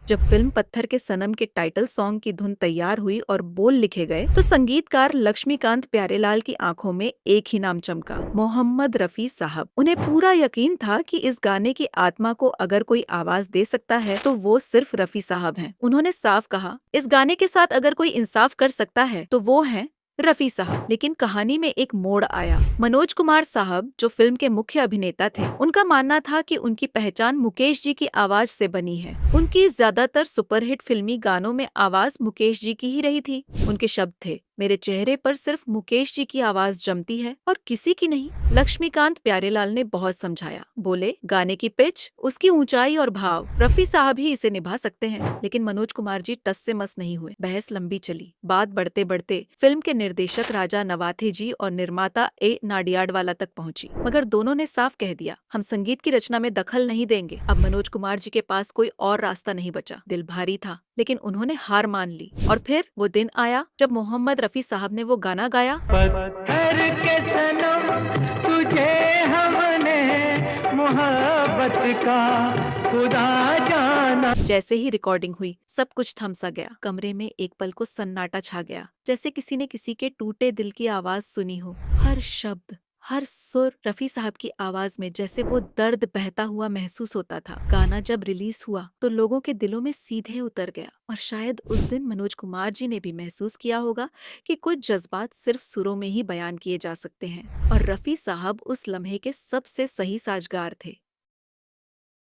जब फिल्म पत्थर के सनम के टाइटल सॉन्ग की धुन तैयार हुई और बोल लिखे गए तो संगीतकार लक्ष्मीकांत प्यारेलाल की आंखों में एक ही नाम चमका, मोहम्मद रफी साहब। उन्हें पूरा यकीन था कि इस गाने की आत्मा को अगर कोई आवाज दे सकता है तो वो सिर्फ रफी साहब हैं। उन्होंने साफ कहा, इस गाने के साथ अगर कोई इंसाफ कर सकता है तो वो है रफी साहब। लेकिन कहानी में एक मोड़ आया। मनोज कुमार साहब, जो फिल्म के मुख्य अभिनेता थे, उनका मानना था कि उनकी पहचान मुकेश जी की आवाज से बनी है। उनकी ज्यादातर सुपरहिट फिल्मी गानों में आवाज मुकेश जी की ही रही थी। उनके शब्द थे, मेरे चेहरे पर सिर्फ मुकेश जी की आवाज जमती है और किसी की नहीं। लक्ष्मीकांत प्यारेलाल ने बहुत समझाया, बोले गाने की पिच, उसकी ऊंचाई और भाव रफी साहब ही इसे निभा सकते हैं। लेकिन मनोज कुमार जी टस से मस नहीं हुए। बहस लंबी चली। बात बढ़ते बढ़ते फिल्म के निर्देशक राजा नवाथे जी और निर्माता ए नाडियाडवाला तक पहुंची, मगर दोनों ने साफ कह दिया, हम संगीत की रचना में दखल नहीं देंगे। अब मनोज कुमार जी के पास कोई और रास्ता नहीं बचा। दिल भारी था, लेकिन उन्होंने हार मान ली। और फिर वो दिन आया जब मोहम्मद रफी साहब ने वो गाना गाया, पत्थर के सनम तुझे हमने मोहब्बत का खुदा जाना। जैसे ही रिकॉर्डिंग हुई सब कुछ थम सा गया। कमरे में एक पल को सन्नाटा छा गया, जैसे किसी ने किसी के टूटे दिल की आवाज सुनी हो। हर शब्द, हर सुर रफी साहब की आवाज में जैसे वो दर्द बहता हुआ महसूस होता था। गाना जब रिलीज हुआ तो लोगों के दिलों में सीधे उतर गया। और शायद उस दिन मनोज कुमार जी ने भी महसूस किया होगा कि कुछ जज्बात सिर्फ सुरों में ही बयान किए जा सकते हैं। और रफी साहब उस लम्हे के सबसे सही साजगार थे।